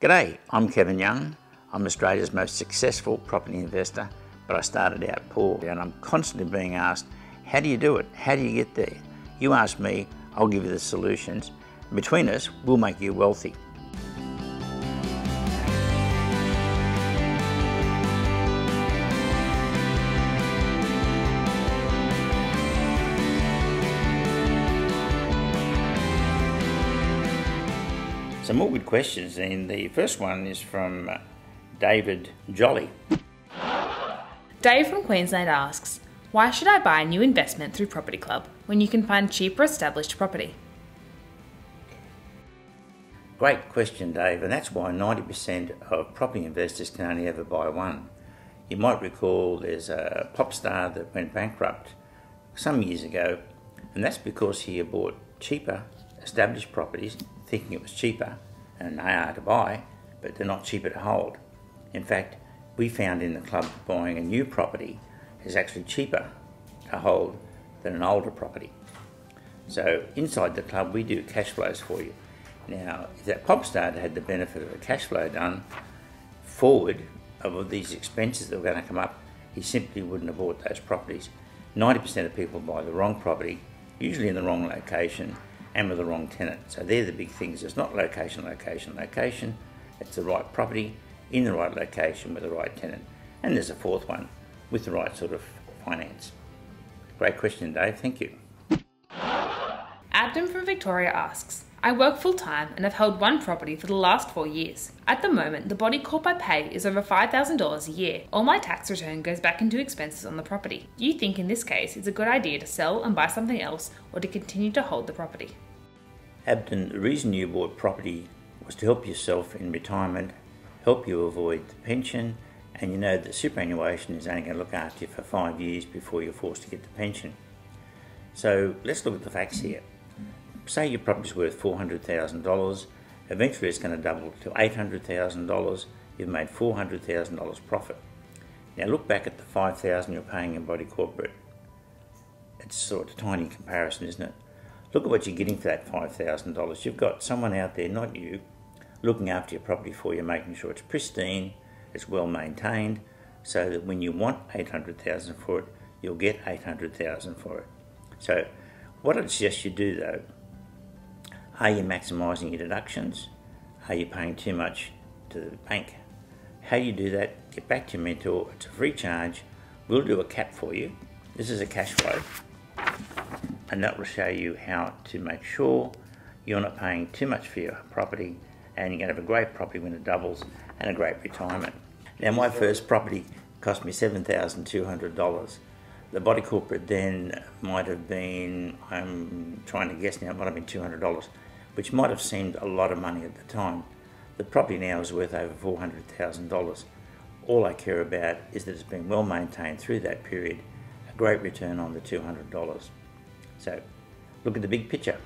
G'day, I'm Kevin Young. I'm Australia's most successful property investor, but I started out poor and I'm constantly being asked, how do you do it? How do you get there? You ask me, I'll give you the solutions. Between us, we'll make you wealthy. Some more good questions, and the first one is from David Jolly. Dave from Queensland asks, why should I buy a new investment through Property Club when you can find cheaper established property? Great question, Dave, and that's why 90% of property investors can only ever buy one. You might recall there's a pop star that went bankrupt some years ago, and that's because he had bought cheaper established properties thinking it was cheaper, and they are to buy, but they're not cheaper to hold. In fact, we found in the club buying a new property is actually cheaper to hold than an older property. So inside the club we do cash flows for you. Now, if that pop star had the benefit of a cash flow done forward of these expenses that were going to come up, he simply wouldn't have bought those properties. 90% of people buy the wrong property, usually in the wrong location, and with the wrong tenant. So they're the big things. It's not location, location, location. It's the right property in the right location with the right tenant. And there's a fourth one, with the right sort of finance. Great question, Dave. Thank you. Abdon from Victoria asks, I work full-time and have held one property for the last 4 years. At the moment, the body corp I pay is over $5,000 a year. All my tax return goes back into expenses on the property. Do you think in this case it's a good idea to sell and buy something else, or to continue to hold the property? Abdon, the reason you bought property was to help yourself in retirement, help you avoid the pension, and you know that superannuation is only going to look after you for 5 years before you're forced to get the pension. So let's look at the facts here. Say your property's worth $400,000, eventually it's going to double to $800,000, you've made $400,000 profit. Now look back at the $5,000 you're paying in body corporate. It's sort of a tiny comparison, isn't it? Look at what you're getting for that $5,000. You've got someone out there, not you, looking after your property for you, making sure it's pristine, it's well maintained, so that when you want $800,000 for it, you'll get $800,000 for it. So what I'd suggest you do though, are you maximising your deductions? Are you paying too much to the bank? How you do that, get back to your mentor. It's a free charge. We'll do a cap for you. This is a cash flow, and that will show you how to make sure you're not paying too much for your property, and you're going to have a great property when it doubles and a great retirement. Now my first property cost me $7,200. The body corporate then might have been, I'm trying to guess now, it might have been $200, which might have seemed a lot of money at the time. The property now is worth over $400,000. All I care about is that it's been well maintained through that period, a great return on the $200. So look at the big picture.